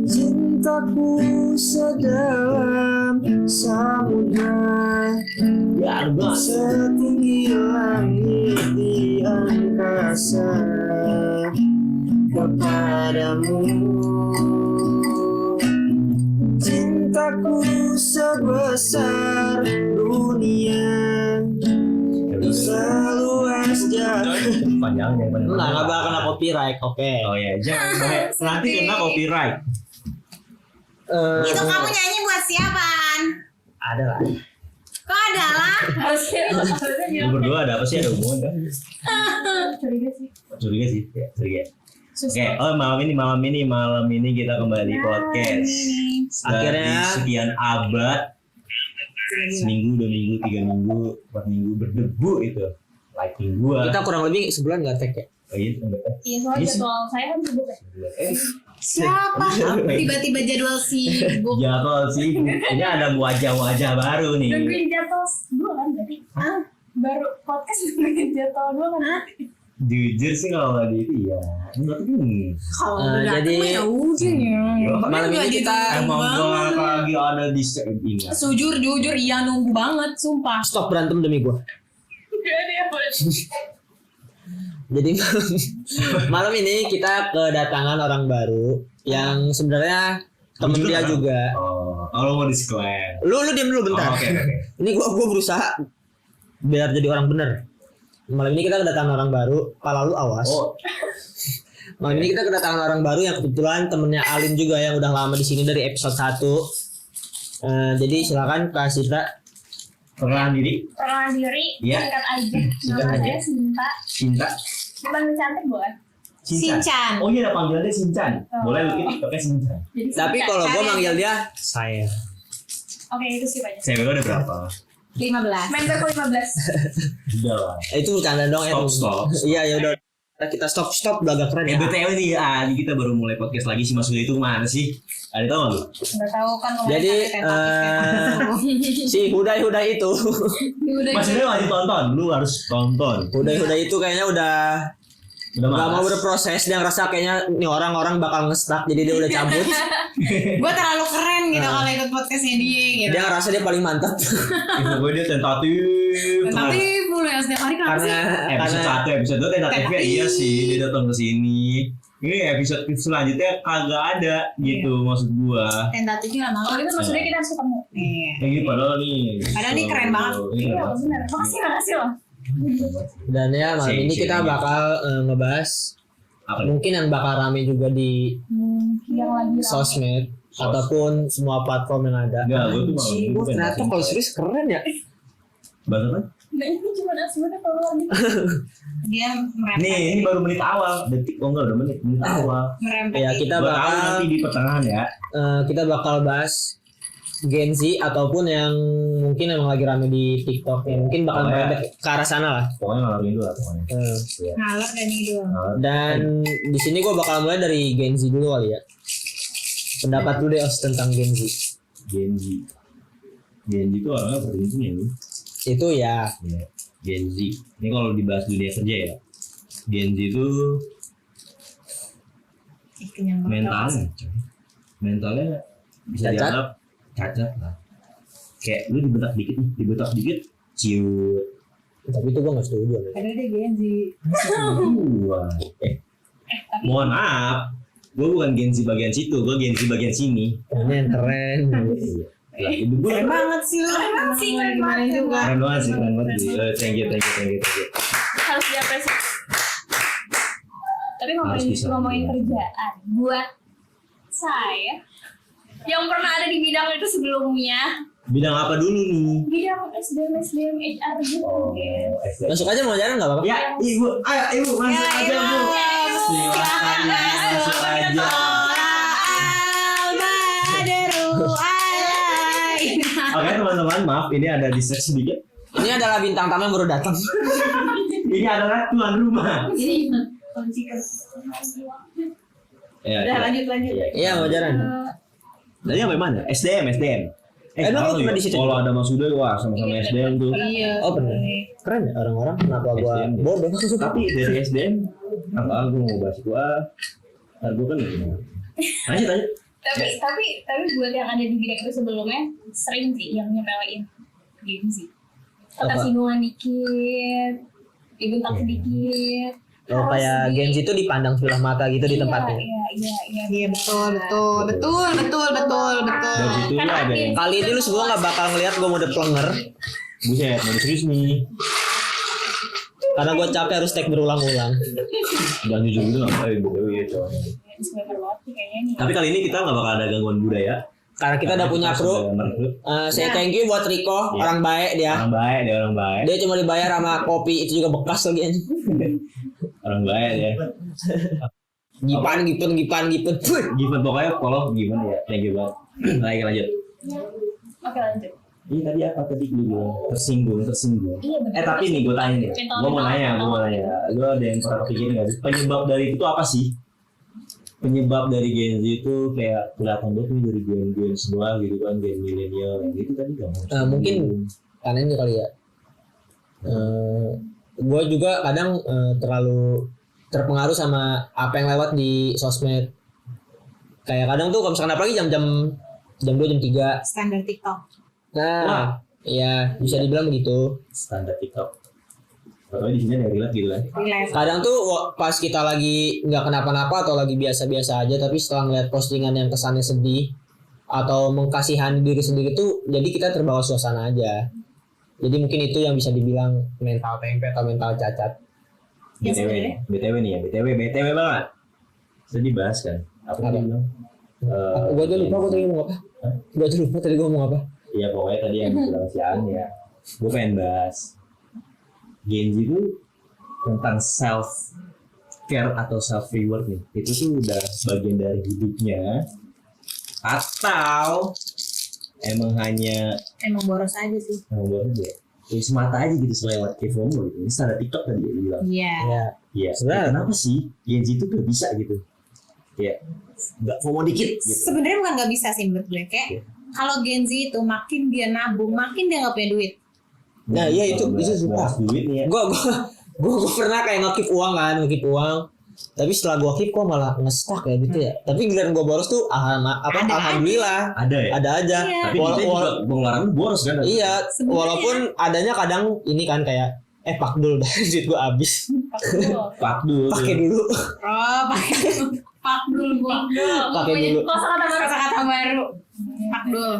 Cintaku sedalam samudra, setinggi langit di angkasa, kepadamu. Cintaku sebesar dunia, seluas jalan. Panjangnya benar. Nggak bakal kena copyright, oke. Oh ya, jangan bahaya. Nanti kena copyright. Itu kamu nyanyi buat siapaan? Ada lah. Kok ada lah? Lu berdua ada apa sih, ada hubungan kan? Curiga sih. Ya, curiga. Oke, malam ini kita kembali podcast. Akhirnya sekian abad, seminggu, 2 minggu, 3 minggu, 4 minggu berdebu itu. Lighting gua. kita kurang lebih sebulan nggak tag ya. Oh iya, enggak. Iya, soalnya jadwal saya kan sibuk ya. Siapa? Tiba-tiba jadwal sibuk. Jadwal sih. Ini ada wajah-wajah baru nih. Nungguin jadwal dua kan berarti. Baru podcast nungguin jadwal dua kan. Jujur sih kalau nggak di itu ya. Kalau Eh, udah jadi- datang ya udah ya. Malam ini kita Emang gua lagi ada di set ini. Jujur iya nunggu banget sumpah. stop berantem demi gue. Gak ada yang boleh. Jadi malam ini kita kedatangan orang baru yang sebenarnya temen dia juga. Oh, kalau mau disclaimer. Lu diam dulu bentar. Oke. Ini gua berusaha biar jadi orang bener. Malam ini kita kedatangan orang baru. Pala lu awas. Oh, Malam ini kita kedatangan orang baru yang kebetulan temennya Alin juga yang udah lama di sini dari episode 1. Jadi silakan Kak Sita. perkenalan diri. Perkenalan diri, Iya. singkat aja. Singkat Nama aja. saya Sinta. Cinta. Dipanggil cantik bukan? Sinchan. Oh iya, ada panggilannya Sinchan. Boleh lu ini pakai Sinchan. Jadi Tapi Sinta. kalau gua Kalian- manggil dia saya. Oke itu sih aja. Cewek lu ada berapa? 15. Member ke 15. Udah lah. Itu bercanda dong ya. Stop. Iya ya udah. Kita stop udah agak keren ya. BTW nih, ini kita baru mulai podcast lagi. Si Mas Huda itu mana sih? Ada tau gak lu? Nggak tahu kan kalau Jadi si Hudai itu Mas Huda wajib tonton. Lu harus tonton. Hudai itu kayaknya udah Udah nggak mau malas. berproses. Dia ngerasa kayaknya nih orang bakal nge-stuck, jadi dia udah cabut. Gue terlalu keren gitu kalau ikut podcastnya dia gitu. Dia ngerasa dia paling mantap Gue dia tentatif. Tapi boleh ya setiap hari kenapa sih? Episode 1, episode 2 tentatifnya iya sih. Dia datang ke sini. Ini episode selanjutnya kagak ada gitu maksud gua. Tentatifnya lama kalau itu maksudnya kita harus ketemu. Iya. Yang ini padahal nih. Padahal ini keren banget. Iya benar. Makasih loh. dan ya malam ini kita bakal ngebahas Apa nih? mungkin yang bakal rame juga di Yang lagi ramai. sosmed ataupun semua platform yang ada. Enggak, gua tuh malah Anjing, gua ternyata kalau serius keren ya. banget kan? Nah ini cuma asmanya kalau lagi. Dia merempet. Ini baru menit awal, detik enggak udah menit awal. Merempet. Ya kita Gua tahu bakal nanti di pertengahan ya. kita bakal bahas Gen Z ataupun yang mungkin emang lagi rame di TikTok ya mungkin bakal Oh, ya. merembet ke arah sana lah. Pokoknya ngalamin dulu lah pokoknya. Ngalor dan itu. Dan di sini gue bakal mulai dari Gen Z dulu kali ya. Pendapat lu deh Os tentang Gen Z. Gen Z. Gen Z itu orangnya beruntung ya lu. Itu ya Ya. Gen Z. Ini kalau dibahas dunia kerja ya. Gen Z itu mentalnya, coy. Mentalnya bisa Cacat? dianggap cacat lah. Kayak lu dibentak dikit, ciut. tapi itu gue nggak setuju. Ada dia Gen Z. Wah. Mohon maaf. Gue bukan Gen Z bagian situ, gue Gen Z bagian sini. Ini yang keren. Lah, hidup gue Keren banget sih lu. Keren sih, keren Gimana banget. juga. keren banget sih, keren banget. Thank you. Harus diapresiasi. Tapi Harus bisa. ngomongin kerjaan buat saya yang pernah ada di bidang itu sebelumnya, Bidang apa dulu nih? bidang SDM HR gitu. Masuk aja mau jalan nggak apa-apa? Ya, ibu, ayo ibu masuk aja bu. Silakan masuk aja. Oke teman-teman, maaf ini ada distraksi sedikit. Ini adalah bintang tamu yang baru datang. Ini adalah tuan rumah. Jadi kunci ke Ya, Udah lanjut. Iya mau jalan. Tadi apa mana? SDM. Emang tahu lu pernah ya, di situ? kalau ada Mas Huda, wah sama-sama SDM tuh. Iya. Oh benar. Keren ya orang-orang kenapa gua SDM. bodoh. Tapi dari SDM, apa aku mau bahas gua Ntar gue kan lanjut. Tapi buat yang ada di bidang itu sebelumnya sering sih yang nyepelein game sih. Ketersinggungan dikit, dibentak sedikit. Oh, kayak Gen Z itu dipandang sebelah mata gitu di tempatnya. Iya betul. Dari situ lu ada yang Kali ini lu semua nggak bakal ngeliat gue mode plenger buset, mau serius nih. karena gue capek harus tag berulang-ulang. Jangan jujur gitu nggak BTW ya coy. Tapi kali ini kita nggak bakal ada gangguan budaya. Karena kita udah punya kru. Saya thank you buat Rico, Iya. orang baik dia. Orang baik. Dia cuma dibayar sama kopi itu juga bekas lagi. Orang baik ya. Gipan. Given pokoknya follow gimana ya. Thank you banget. Baik lanjut. Oke lanjut. Ini tadi apa tadi gue bilang tersinggung. Iya benar. Tapi nih gue tanya nih. Gue mau nanya. Gue ada yang pernah kepikiran nggak sih? Penyebab dari itu apa sih? Penyebab dari Gen Z itu kayak kelihatan banget nih dari gen semua gitu kan, gen milenial gitu tadi kan. Mungkin karena ini kali ya. Gue juga kadang terlalu terpengaruh sama apa yang lewat di sosmed. Kayak kadang tuh kalau misalkan apalagi jam 2 jam 3 Standar TikTok. Nah, iya bisa dibilang begitu. Standar TikTok. Pokoknya di sini ada relate gitu kan. Relax. Kadang tuh pas kita lagi nggak kenapa-napa atau lagi biasa-biasa aja, tapi setelah ngeliat postingan yang kesannya sedih atau mengkasihani diri sendiri tuh, jadi kita terbawa suasana aja. Jadi mungkin itu yang bisa dibilang mental tempe atau mental cacat. BTW nih ya, BTW banget. Sudah dibahas kan? Apa tadi bilang? Gue aja lupa gue tadi ngomong apa. Gue ngomong apa. Iya pokoknya tadi yang bilang si An ya. Gue pengen bahas Gen Z itu tentang self care atau self reward nih. Itu tuh udah bagian dari hidupnya atau emang boros aja sih. boros ya. Kayak semata aja gitu selewat kayak FOMO gitu. Ini standar TikTok tadi dia bilang. Iya. Ya. Iya. Sebenarnya Kenapa sih Gen Z itu gak bisa gitu? Ya, nggak FOMO dikit gitu. Sebenarnya bukan nggak bisa sih menurut gue. Kayak kalau Gen Z itu makin dia nabung, makin dia nggak punya duit. Nah iya itu suka. Bahas duit nih ya. Gue pernah kayak ngekip uang. Tapi setelah gue keep kok malah nge-stuck ya gitu ya. Tapi giliran gue boros tuh alhamdulillah Ada ya? ada aja. Iya. Tapi kita juga pengeluaran boros kan? Iya, Sebenarnya. walaupun adanya kadang ini kan kayak pak dulu dah duit gue habis. Pak dulu. Pakai dulu. Oh, Pak Dul. Pakai dulu. Kata-kata baru. Pak Dul.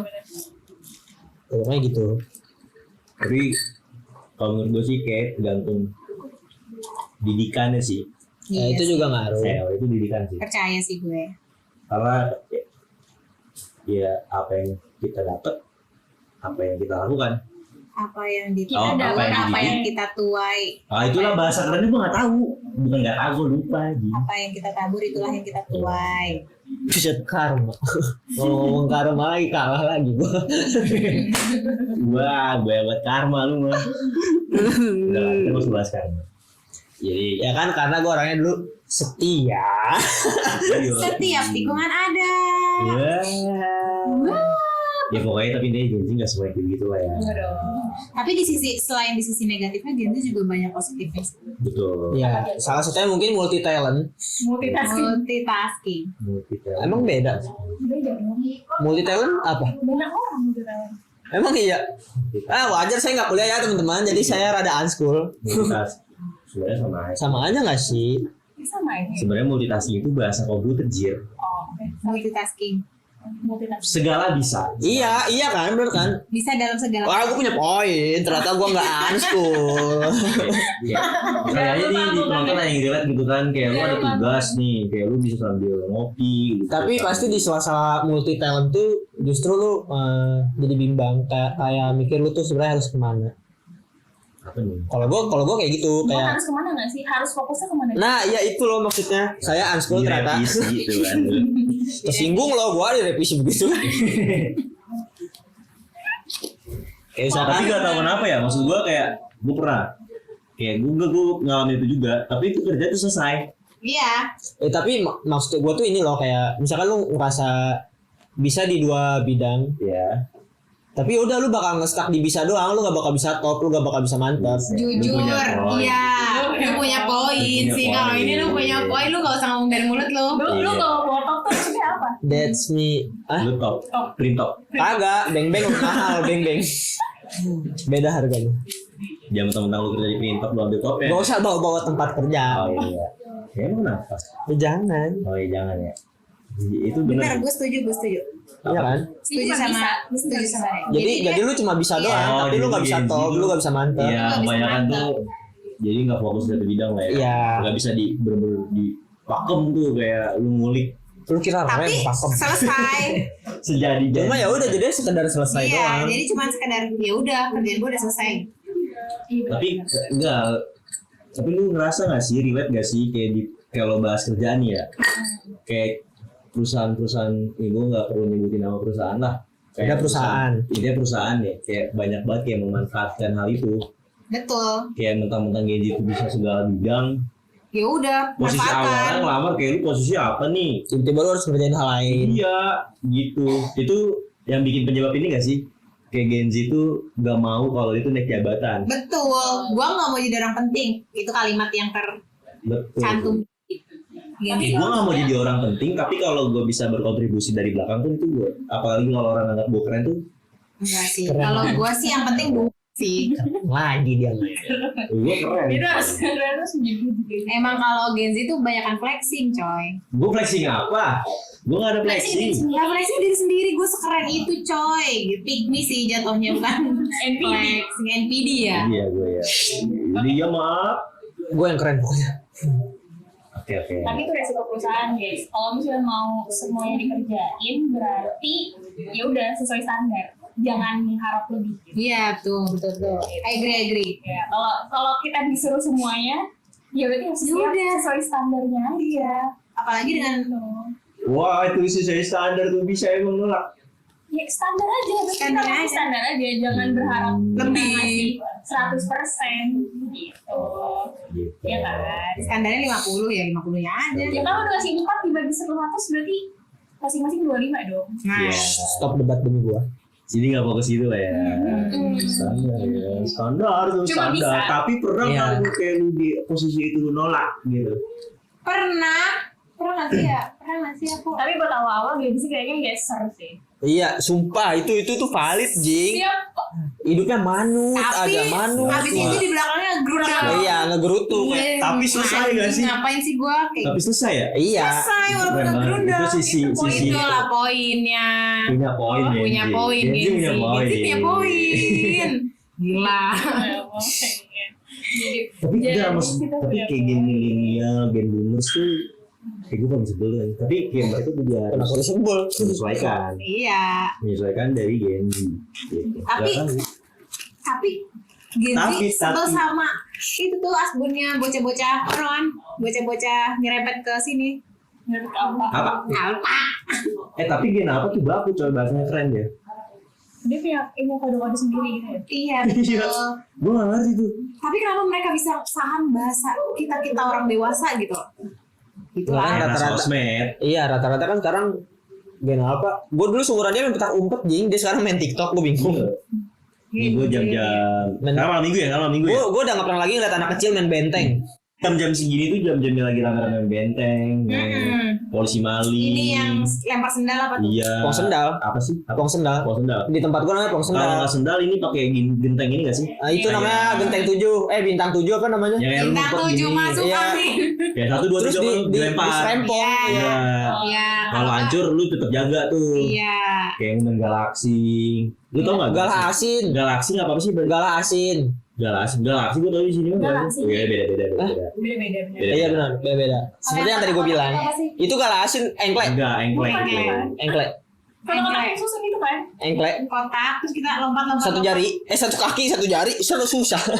Kayak gitu. Tapi kalau menurut gue sih kayak tergantung didikannya sih. Ya, itu juga ngaruh. Itu didikan sih. Percaya sih gue. Karena ya apa yang kita dapat, apa yang kita lakukan. Apa yang Kita kita dapat, apa yang kita tuai. Itulah bahasa kerennya gue nggak tahu. Bukan nggak tahu, gue lupa aja. Apa yang kita tabur itulah yang kita tuai. Bisa karma. Ngomong karma lagi kalah lagi gue. Wah, gue buat karma lu mah. Udah lah, kita harus bahas karma. Jadi Ya kan karena gue orangnya dulu setia. Setiap tikungan ada. Ya pokoknya tapi dia Gen Z nggak semuanya kayak gitu lah ya. Tapi selain di sisi negatifnya, Gen Z juga banyak positifnya. Betul. Ya salah satunya mungkin multi talent. Multitasking. Emang beda. Multi talent apa? Banyak orang gitu kan. Emang iya. Wajar saya nggak kuliah ya teman-teman. Jadi saya rada unskul. Sebenarnya sama aja. Sama aja nggak sih? Sama ini. Sebenarnya multitasking itu bahasa komputer jir. Oh, oke. Multitasking. Segala bisa. Iya kan, bener kan? Bisa dalam segala. Wah, gue punya poin. Ternyata gue nggak unskul. Iya. Misalnya aja di penonton ada yang relate gitu kan, kayak lu ada tugas nih, kayak lu bisa sambil ngopi. Gitu. Tapi pasti di sela-sela multi talent tuh justru lu jadi bimbang kayak mikir lu tuh sebenarnya harus kemana. Apa nih? Kalau gue kayak gitu Mau kayak. harus kemana nggak sih? Harus fokusnya kemana? Nah, iya itu loh maksudnya. Saya unskul ternyata. Direvisi gitu kan. Tersinggung loh gue direvisi begitu. Kayak misalkan. Tapi gak tau kenapa ya, maksud gue kayak gue pernah kayak gue ngalamin itu juga, tapi itu kerja tuh selesai. Iya. Tapi maksud gue tuh ini loh kayak misalkan lu ngerasa bisa di 2 bidang, Ya. Tapi udah lu bakal nge-stuck di bisa doang, lu gak bakal bisa top, lu gak bakal bisa mantap. Jujur, iya, lu punya poin sih. Kalau ini lu punya poin, lu gak usah ngomong dari mulut lu. Lu kalau mau top tuh maksudnya apa? That's me. Lu top, print top. Kagak, beng-beng mahal, beng-beng. Beda harganya. Jangan mentang-mentang lu kerja di print top lu ambil top ya. Gak usah bawa-bawa tempat kerja. Oh iya. Ya emang kenapa? Jangan. Oh iya jangan ya. Itu benar. Bener, gue setuju. Iya kan? Setuju sama. Jadi lu cuma bisa doang, tapi lu gak bisa top, lu gak bisa mantap. Iya, Nggak bisa kebanyakan mantap. tuh jadi nggak fokus di satu bidang lah ya. Iya. Nggak bisa di bener-bener di pakem tuh kayak lu ngulik Lu kira Tapi rem pakem. selesai. sejadi. Cuma ya udah jadi sekedar selesai Iya, doang. jadi cuma sekedar ya udah kerjaan gue udah selesai. Tapi enggak. Tapi lu ngerasa nggak sih relate nggak sih kayak di kalau bahas kerjaan ya? Kayak perusahaan-perusahaan, gue nggak perlu nyebutin nama perusahaan lah. Ada perusahaan. Intinya perusahaan ya, kayak banyak banget yang memanfaatkan hal itu. Betul. Kayak mentang-mentang Genji itu bisa segala bidang. Ya udah, Posisi awalnya manfaatkan. ngelamar kayak lu posisi apa nih? Tiba-tiba lu harus ngerjain hal lain. Iya, gitu. Itu yang bikin penyebab ini gak sih? Kayak Genji itu gak mau kalau itu naik jabatan. Betul. Gua nggak mau jadi orang penting. Itu kalimat yang Betul. tercantum. Gue gak mau jadi orang penting, tapi kalau gue bisa berkontribusi dari belakang tuh itu gue. Apalagi kalau orang anggap gue keren tuh, Enggak sih. Keren. Kalau gua sih yang penting duit sih. Lagi dia. gue keren. Itu harus menjadi juga. Emang kalau Gen Z tuh banyakan flexing, coy. Gue flexing apa? Gue gak ada flexing. Ya flexing diri sendiri, gue sekeren itu, coy. Pick me sih jatuhnya, bukan NPD. flexing NPD ya. Iya gue ya. Jadi ya maaf. Gue yang keren pokoknya. Oke. Tapi itu resiko perusahaan guys. Kalau misalnya mau semuanya dikerjain, berarti ya udah sesuai standar. Jangan harap lebih. Iya, betul. I agree. Ya, kalau kita disuruh semuanya, ya berarti harus Ya siap udah. sesuai standarnya aja. Apalagi dengan Wah itu sesuai standar tuh bisa emang nolak. Ya standar aja, berarti Standar kita kasih aja. standar aja, jangan berharap Lebih. kita ngasih 100% gitu. Gitu. Ya kan? standarnya 50 ya, 50-nya aja. Ya kalau udah kasih 4 dibagi 100 berarti masing-masing 25 dong. Nah, Iya. Stop debat demi gua. Jadi nggak fokus gitu lah ya. Standar ya. Standar tuh Cuma standar. bisa. Tapi pernah Iya. nggak lu kayak lu di posisi itu lu nolak gitu? pernah nggak sih ya? Pernah nggak sih aku? Tapi buat awal-awal gitu sih kayaknya geser sih. Iya, sumpah itu tuh valid, Jing. Siap. Hidupnya manut Tapi aja, manut. habis itu di belakangnya gerudang. Iya, ngegerutu. Tapi selesai nggak sih? Ngapain sih gua? Kayak Tapi selesai ya? Iya. selesai walaupun Keren banget. gerudang. Itu sisi Itu lah poinnya. punya poin ya. Punya poin, Genji Gen Z. punya poin. Gen Z punya poin. Gila. Jadi Tapi Jadi, enggak kita tapi punya kayak gen milenial, gen boomers tuh kayak gue paling sebel kan. Tapi kayak mereka tuh dia Kenapa harus lu sebel? menyesuaikan. Iya. Menyesuaikan dari Gen Z. Gitu. Tapi- Nggak tahu. Tapi Gen Z Tapi- sebel sama itu tuh asbunnya bocah-bocah Ron, bocah-bocah nyerempet ke sini. menurut apa? Apa? Alpa. Tapi gen apa tuh baku coy bahasanya keren ya. Dia punya ilmu kode-kode sendiri gitu ya. Iya Iya. betul. Gue gak ngerti tuh. Tapi kenapa mereka bisa paham bahasa kita orang dewasa gitu? Gitu Nah, lah. Era rata-rata. sosmed. Iya, rata-rata kan sekarang gen apa? Gue dulu seumuran dia main petak umpet, Jing. Dia sekarang main TikTok, gue bingung. Ini gue jam-jam. Men- Sekarang malam minggu ya, sekarang malam minggu ya. Gue udah gak pernah lagi ngeliat anak kecil main benteng. Jam-jam segini tuh jam-jamnya lagi rame-rame main benteng, main polisi maling. Ini yang lempar sendal apa tuh? Iya. Pong sendal. Apa sih? Pong sendal. Pong sendal. Di tempat gue namanya pong Kalau sendal. nggak sendal ini pakai genteng ini nggak sih? Nah, itu Kayak- namanya genteng 7. Bintang 7 apa namanya? Yang lu Bintang ngumpet 7 gini. masuk Iya. angin. Kayak 1, 2, Terus 3 di dilempar. serempong. Iya. Iya. Iya. Kalau hancur lu tetap jaga tuh. Iya. Kayak main galaksi. Lu tau nggak? Galah asin. Galaksi nggak apa sih? Galah asin. Galaksi gue tau di sini mah. Galaksi. Iya beda. Beda-beda. Iya benar, beda-beda. Seperti yang tadi gue bilang. Apa sih? Itu galah asin, engklek. Enggak, engklek. Engklek. Kalau kotak susun itu kan? Engklek. Kotak terus kita lompat-lompat. Satu jari, satu kaki, satu jari, susah. Satu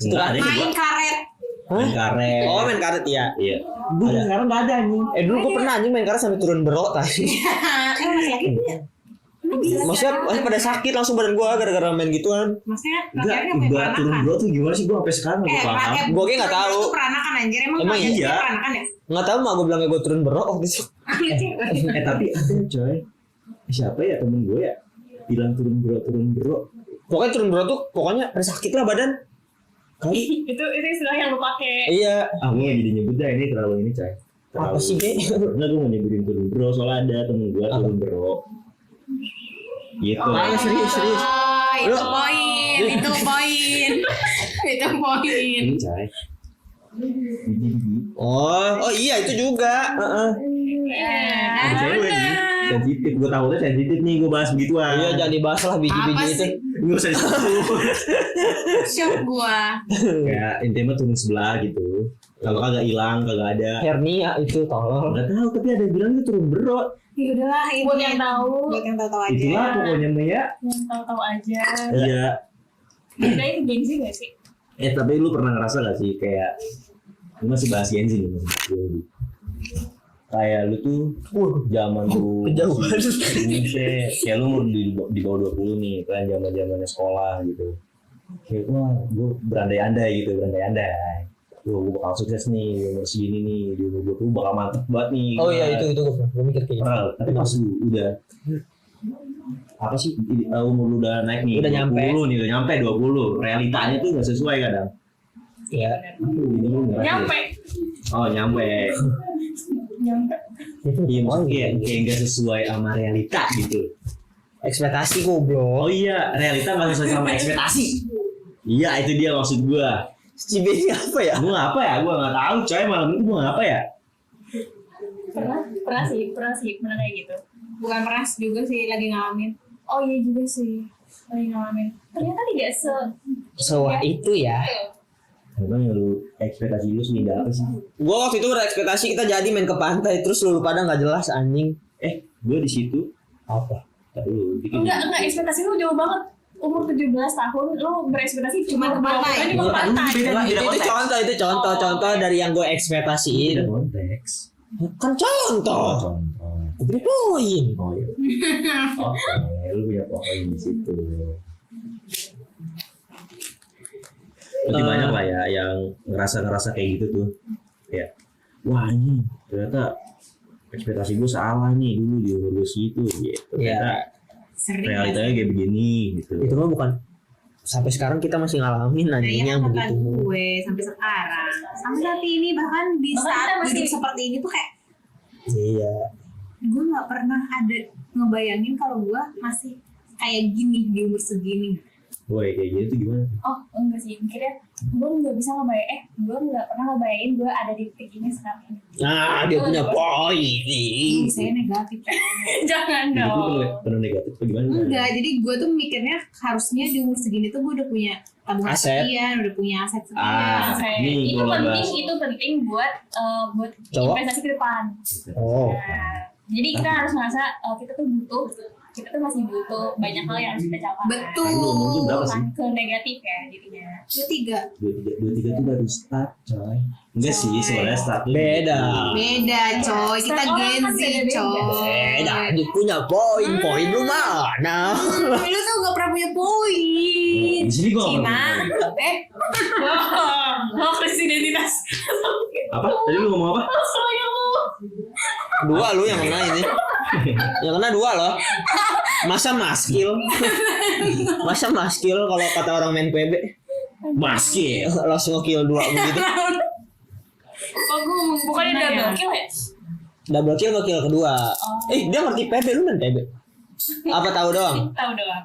Enggak, kaki. ada Main karet. Main karet. Oh, main karet ya. Iya. Dulu sekarang nggak ada anjing. Dulu gue pernah anjing main karet sampai turun berok tadi. Masih sakit ya? Maksudnya pada sakit langsung badan gue gara-gara main gituan. Maksudnya Enggak, rakyatnya main enggak turun peranakan. bro tuh gimana sih gue sampai sekarang nggak paham. rakyat Gua kayak nggak tahu. Itu peranakan anjir. Emang Emang rakyatnya iya? peranakan ya? Nggak tahu mak gue bilangnya gue turun berok waktu itu. Tapi ada coy. Siapa ya temen gue ya? bilang turun bro. Pokoknya turun berat tuh pokoknya sakit lah badan. Kali. Itu istilah yang lu pakai. Iya. Aku nggak jadi nyebut dah ini terlalu ini coy. Apa sih Be? Enggak, gue mau nyebutin turun bro soalnya ada temen gue turun bro. Gitu. Ayo serius. Itu Lu- poin. Itu poin. Ini coy. Oh iya itu juga. Ada cewek nih, sensitif. Gue takutnya sensitif nih gue bahas begituan. Iya jangan dibahas lah biji-biji Apa itu. sih? Nggak usah disebut. Shock gua. Kayak intimnya turun sebelah gitu. Kalau kagak hilang, kagak ada. Hernia itu tolong. Nggak tahu tapi ada yang bilang itu turun bro. Ya udahlah ini. Buat yang tahu. Buat yang tahu aja. Itulah pokoknya Maya. Yang tahu-tahu aja. Iya. Kita itu gengsi gak sih? Tapi lu pernah ngerasa gak sih kayak lu masih bahas Genzi nih masih bahas Genzi. Kayak lu tuh zaman lu kejauhan. kayak lu umur di bawah 20 nih kan zaman-zamannya sekolah gitu. Kayak wah gue berandai-andai. Gue bakal sukses nih umur segini nih di umur 20 bakal mantep banget nih. Oh iya itu gue mikir kayak gitu. Pernah, tapi pas lu udah apa sih umur lu udah naik nih Udah 20 nyampe. nih udah nyampe 20 realitanya tuh gak sesuai kadang. Iya. Ini lu ngerasa. Nyampe. Oh nyampe. Iya maksudnya kayak nggak sesuai sama realita gitu. Ekspektasi goblok. Oh iya realita nggak sesuai sama ekspektasi. Iya itu dia maksud gua. Si B ini apa ya? Gua ngapa ya? Gua nggak tahu coy malam itu gua ngapa ya? Pernah sih pernah kayak gitu. Bukan peras juga sih lagi ngalamin. Oh iya juga sih lagi ngalamin. Ternyata tidak Sewah itu ya. Karena yang lu ekspektasi lu senindak apa sih? Gua waktu itu berekspektasi kita jadi main ke pantai terus lu pada nggak jelas anjing. Gua di situ. Apa? Tapi lu bikin enggak ekspektasi lu jauh banget. Umur 17 tahun lu berekspektasi Cuma ke pantai. Cuma ke pantai. Beda. Itu contoh dari yang gue ekspektasiin. Beda konteks. Kan contoh. Contoh. Beri poin. Oh iya. Oke, lu punya poin di situ. Berarti banyak lah ya yang ngerasa kayak gitu tuh. Ya, wah ini ternyata ekspektasi gue salah nih dulu di umur gue segitu gitu. Ternyata Sering. realitanya kayak begini gitu. Itu mah bukan sampai sekarang kita masih ngalamin anjing yang begitu. Gue sampai sekarang. Sampai saat ini bahkan di Bahkan saat kita masih- hidup seperti ini tuh kayak Iya. gue nggak pernah ada ngebayangin kalau gue masih kayak gini di umur segini. Boy kayak gitu tuh gimana? Oh enggak sih, mikirnya gue nggak bisa ngebayang, gue nggak pernah ngebayangin gue ada di titik ini sekarang ini. Nah, dia punya poin nih. Saya negatif. Jangan Jadi dong. gue penuh negatif tuh gimana? Enggak, jadi gue tuh mikirnya harusnya di umur segini tuh gue udah punya tabungan Aset. sekian, udah punya aset sekian. Oke, Nih, itu kalau penting, bahas- itu penting buat Cowok? investasi ke depan. Oh. Nah, jadi kita harus ngerasa kita tuh masih butuh banyak hal yang harus kita capai. Betul. Lu umur tuh berapa sih? Bukan ke negatif ya jadinya. Itu 3. 23 tuh baru start coy. Enggak sih sebenarnya start tuh Beda. Beda coy, kita Setiap orang Gen kan Z beda-beda. coy. Beda, dia punya poin lu mana? Lu tuh gak pernah punya poin. Di sini gua nggak Cina. pernah. Oh, krisis identitas. Apa? Tadi lu ngomong apa? Soalnya lu. Dua lu yang kena ini. Yang kena dua loh. Masa maskil? Masa maskil kalau kata orang main PB? Maskil. Langsung nge-kill dua begitu. Oh, gue bukannya double kill ya? Double kill nge-kill kedua. Dia ngerti PB, lu main PB? Apa tahu doang? Tahu doang.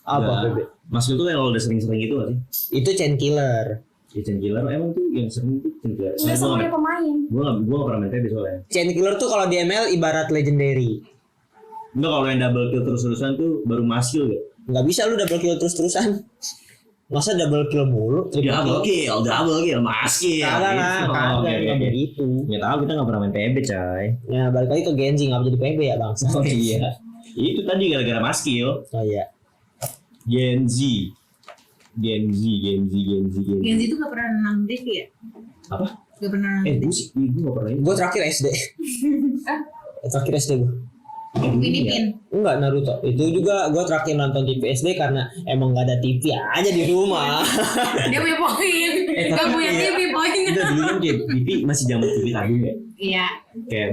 Apa Nah, PB? Maskil tuh kayak kalau udah sering-sering gitu gak sih? Itu chain killer. Kitchen Killer emang tuh yang sering tuh Kitchen Killer. Nggak semuanya pemain. Gue gak pernah main PB soalnya. Chain killer tuh kalau di ML ibarat legendary. Enggak, kalau yang double kill terus-terusan tuh baru Maskil gak? Nggak bisa lu double kill terus-terusan. Masa double kill mulu? Double kill, Maskil. Kagak begitu. Ya tahu kita gak pernah main PB coy. Ya balik lagi ke Genji, nggak jadi PB ya bangsa. Oh iya. Itu tadi gara-gara Maskil. Oh iya. Genzi Gen Z tuh gak pernah nonton TV ya? apa? Gak pernah nonton TV. Gue gak pernah ini. Gue terakhir SD. Terakhir SD gue. Pinipin. Enggak Naruto. Itu juga gue terakhir nonton TV SD karena emang gak ada TV aja di rumah. Dia punya poin. Gak tapi punya iya. TV poin. Udah dulu kan kayak TV masih zaman TV tadi ya. Iya. Kayak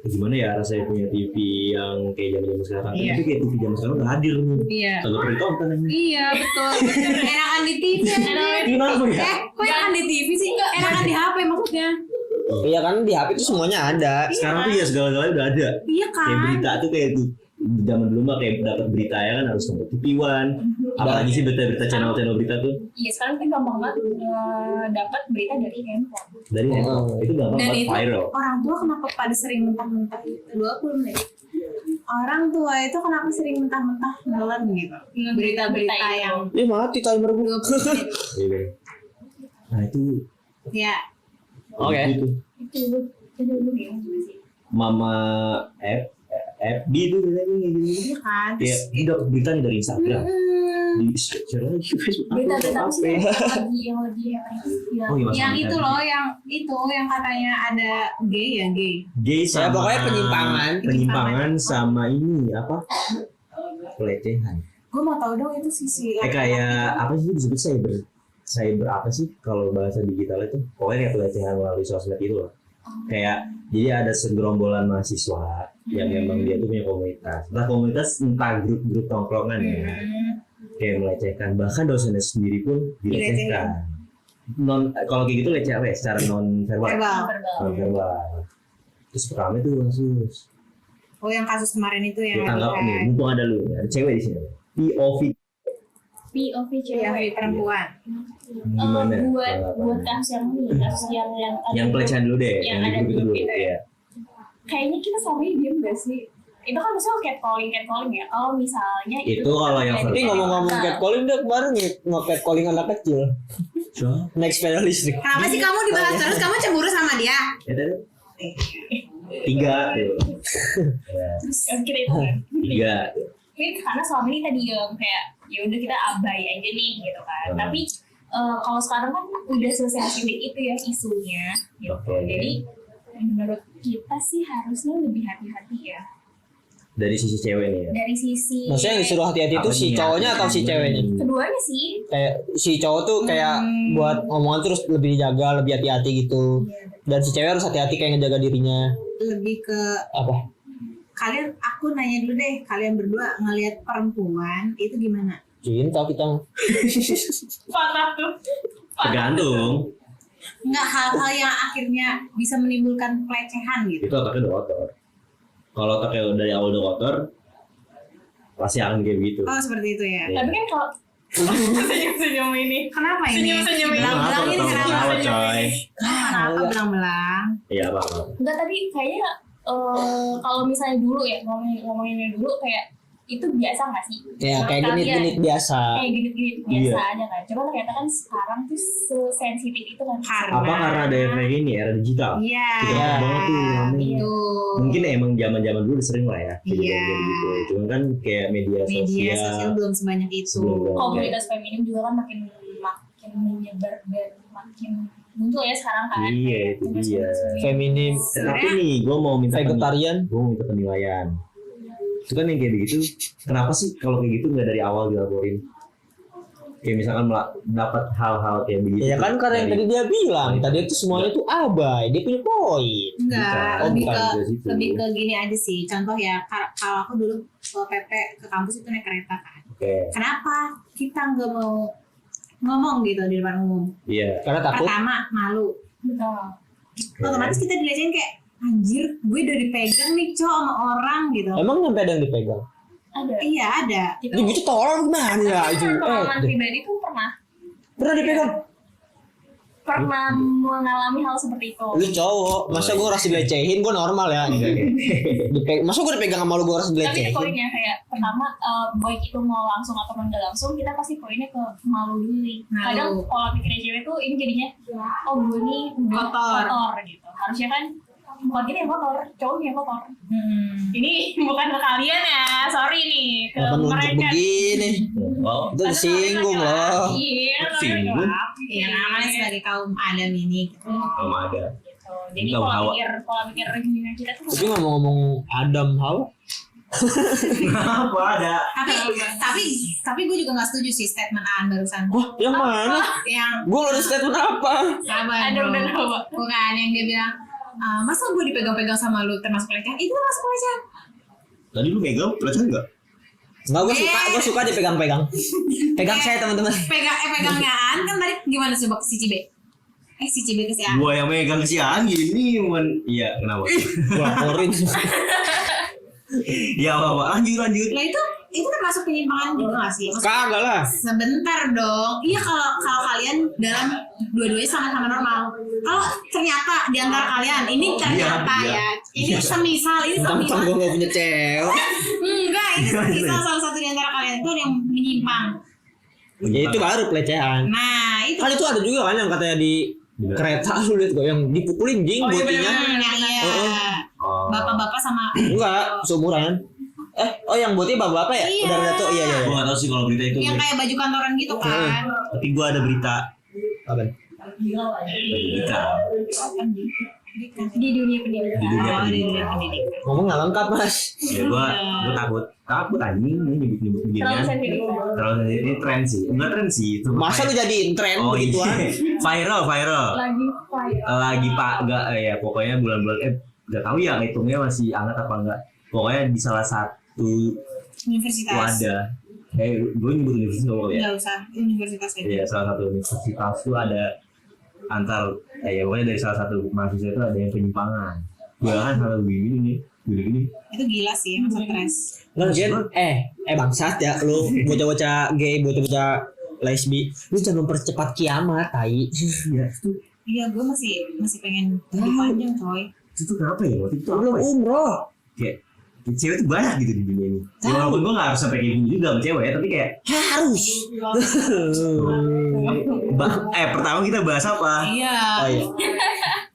gimana ya rasanya punya TV yang kayak zaman sekarang. Iya. Tapi kayak TV zaman sekarang nggak hadir nih. Iya. Kagak pernah ditonton ini. Iya betul. Enakan di TV. Kenapa ya? Kok enakan di TV sih? Enakan di HP maksudnya? Iya kan di HP itu semuanya ada. Sekarang tuh ya segala-galanya udah ada. Iya kan. Kayak berita tuh kayak tuh zaman dulu mah kayak dapat berita ya kan harus nonton TV-1. Apalagi sih berita-berita channel-channel berita tuh Iya sekarang kan gampang banget dapat berita dari handphone. dari handphone. Itu gampang Dan banget itu viral. orang tua kenapa pada sering mentah-mentah itu? 20 menit. Orang tua itu kenapa sering mentah-mentah nelen gitu? Berita-berita yang Mati timer gue. 20 menit. Iya. Nah itu Ya. Oke. Itu Itu dulu ya sih. Mama FB itu biasanya kayak gitu. Iya kan. Ya, dia dapat berita nih dari Instagram. Di share lagi di Facebook. Berita-berita Apa sih ya? yang lebih Oh iya, Yang masalah itu tadi. loh, yang katanya ada gay ya gay. Gay Ya, sama pokoknya penyimpangan sama ini apa? Pelecehan. Gue mau tahu dong itu sisi Kayak apa sih disebut cyber apa sih kalau bahasa digital itu? Pokoknya kayak pelecehan melalui sosmed itu loh. Kayak jadi ada segerombolan mahasiswa yang memang dia tuh punya komunitas. Entah grup-grup tongkrongan ya. Kayak melecehkan, bahkan dosennya sendiri pun dilecehkan. Kalau kayak gitu leceh apa ya? Secara non verbal. Non verbal. Terus pertama itu kasus. Oh yang kasus kemarin itu yang Kita tanggap nih, mumpung ada lu, ada cewek di sini. POV yang cewek. perempuan. Gimana? buat kasus yang ini kasus yang Yang pelecehan dulu deh, yang yang ada di grup itu dulu. di grup itu. Iya. kayaknya kita selama ini diem gak sih? Itu kan maksudnya catcalling ya. Kalau misalnya Itu kalau yang Tapi ngomong-ngomong catcalling dia kemarin nge-catcalling anak kecil. Naik sepeda listrik. Kenapa sih kamu dibahas terus? Kamu cemburu sama dia? Ya tadi 3 tuh. Ya, kita itu kan. 3. Ini karena selama ini kita diem kayak ya udah kita abai aja nih gitu kan. Tapi kalau sekarang kan udah sensitif itu ya isunya gitu. Oke. Jadi menurut kita sih harusnya lebih hati-hati ya Dari sisi cewek nih ya. dari sisi Maksudnya yang disuruh hati-hati itu Apa si nih, cowoknya atau si ceweknya? keduanya sih. Kayak si cowok tuh kayak buat omongan terus lebih jaga, lebih hati-hati gitu. Dan si cewek harus hati-hati kayak ngejaga dirinya. Lebih ke Apa? kalian, aku nanya dulu deh, kalian berdua ngelihat perempuan itu gimana? Cinta kita. Patah tuh. Tergantung. Nggak hal-hal yang akhirnya bisa menimbulkan pelecehan gitu. Itu otaknya udah kotor. Kalau otaknya dari awal udah kotor, pasti akan kayak begitu. Oh seperti itu ya. Iya. Tapi kan kalau senyum-senyum ini. Kenapa ini? Senyum-senyum ini. Belang-belang ini Kenapa kenapa? ketawa, coy? Kenapa belang-belang? Iya apa? Enggak, tapi kayaknya kalau misalnya dulu ya ngomonginnya dulu kayak itu biasa nggak sih? Ya kayak Menurut genit-genit kalian? biasa. Kayak gini-gini biasa Iya. aja kan. Coba ternyata kan sekarang tuh sesensitif itu kan. Apa karena ada efek ini era digital? Iya. Gampang banget tuh rame. Itu. Mungkin emang zaman-zaman dulu sering lah ya. Iya. kejadian gitu. Cuma kan kayak media Media sosial. sosial belum sebanyak itu. Belum. Komunitas feminim juga kan makin menyebar dan makin muncul ya sekarang kan. Iya, itu dia. Feminim, Tapi nih, gue mau minta vegetarian. penilaian. Itu kan yang kayak begitu. Kenapa sih kalau kayak gitu nggak dari awal dilaporin? Kayak misalkan dapat hal-hal kayak begitu. Ya kan karena yang tadi dia bilang, tadi itu semuanya tuh abai, dia punya poin. Enggak, Bukan. lebih Bukan ke ke situ. lebih ke gini aja sih. Contoh ya, kalau aku dulu ke PP ke kampus itu naik kereta kan. Oke, Kenapa kita nggak mau ngomong gitu di depan umum? iya. Karena takut. Pertama malu. Betul. Otomatis kita dilecehin kayak anjir, gue udah dipegang nih cowok sama orang gitu. Emang nyampe ada yang dipegang? Ada. Iya ada. Itu Ini gitu tolong gimana ya itu? pengalaman pribadi tuh Pernah dipegang? pernah mengalami hal seperti itu. Lu cowok, masa gue harus dilecehin? Gue normal ya. Masa gue dipegang sama lu gue harus Tapi dilecehin? poinnya kayak pertama baik itu mau langsung atau nggak langsung kita pasti poinnya ke malu dulu nih. Malu. Kadang pola pikirnya cewek tuh ini jadinya oh gue nih udah Kotor. gitu. Harusnya kan bukan kita yang kotor, cowoknya yang kotor. Ini bukan ke kalian ya, sorry nih ke Apa nunjuk mereka. begini? Oh, Itu disinggung loh. Iya, Singgung? Ya namanya sebagai kaum Adam ini. Gitu. belum ada. Gitu. Jadi Tahu Hawa. pola pikir dunia kita tuh Tapi ngomong-ngomong Adam Hawa, Apa ada? Tapi gue juga nggak setuju sih statement Aan barusan. wah yang mana? Yang Gue ngeluarin statement apa? sabar Adam bro. dan Hawa. Bukan yang dia bilang masa gue dipegang-pegang sama lu termasuk pelecehan? Itu termasuk pelecehan. Tadi lu megang pelecehan enggak? Enggak, gue suka dipegang-pegang. Pegang saya teman-teman. Pegangnya An kan tadi gimana coba si Cibe? Si Cibe ke si An. Gua yang megang si Aan gini, iya kenapa? Gua laporin. Ya apa? Lanjut. Lah itu termasuk penyimpangan juga nggak sih? Kagak lah. Sebentar dong. Iya kalau kalian dalam dua-duanya sama-sama normal. Kalau ternyata di antara kalian ini ternyata Iya. ini semisal Tentang gue gak punya cewek. enggak ini semisal salah satu di antara kalian itu yang menyimpang. Ya itu baru pelecehan. Nah itu. Kan itu ada juga kan yang katanya di kereta lu lihat gue yang dipukulin jing botinya. Iya. Bapak-bapak sama Enggak, seumuran. Yang boti bapak-bapak ya? Iya. Udah tuh, iya. Gua nggak tahu sih kalau berita itu. yang kayak baju kantoran gitu kan. Tapi gua ada berita. Apa? Berita. Di dunia pendidikan. Di dunia Oh, di dunia pendidikan. pendidikan. Ngomong nggak lengkap mas. Ya gua takut anjing nih nyebut Terlalu beginian. sensitif. Terlalu ini tren sih. Enggak tren sih itu. Masa lu jadiin tren Oh begituan? iya. Viral. Lagi fight. Lagi Pak enggak ya pokoknya bulan-bulan enggak tahu ya hitungnya masih hangat apa enggak. Pokoknya di salah satu Universitas. wadah. Gue nyebut universitas nggak apa ya? Nggak usah universitas aja. Iya, salah satu universitas itu ada ya pokoknya dari salah satu mahasiswa itu ada yang penyimpangan. Gue kan kalau begini nih. Itu gila sih, masa stres. Lagian, bangsat ya lu bocah-bocah gay, bocah-bocah lesbi, lu jangan mempercepat kiamat, tai. Iya, itu Iya, gue masih pengen hidup panjang, coy. itu kenapa ya? Waktu itu Belum apa ya? umroh. Kayak cewek tuh banyak gitu di dunia ini. Ya, walaupun gue gak harus sampai kayak gini juga sama cewek ya, tapi kayak Harus. pertama kita bahas apa? Iya. Oh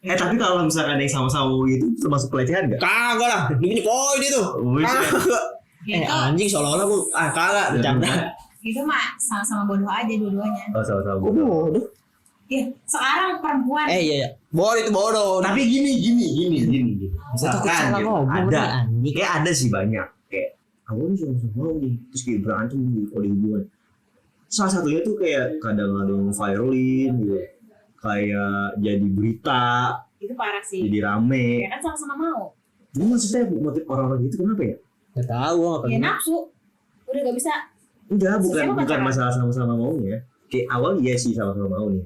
iya. Tapi kalau misalkan ada yang sama-sama gitu termasuk pelecehan gak? Kagak lah, ini poin itu. Wih, Kagak. Itu, Anjing seolah-olah gua kagak bercanda. itu mah sama-sama bodoh aja dua-duanya. Oh, sama-sama. Bodoh. Iya, sekarang perempuan. Iya. Bodoh itu bodoh. Tapi gini. Takut salah ngomong, ada, anjing. kayak ada sih banyak. Kayak aku nih sama-sama nih, terus kayak berantem kalau di hubungan. Salah satunya tuh kayak kadang ada yang viralin gitu, kayak jadi berita, Itu parah sih. jadi rame. Ya kan sama-sama mau. Ini maksudnya motif orang-orang gitu kenapa ya? Gak tahu gua Ya enggak. nafsu. Udah gak bisa. Enggak, Maksudnya bukan pacaran? masalah sama-sama maunya. Kayak awal iya sih sama-sama mau nih.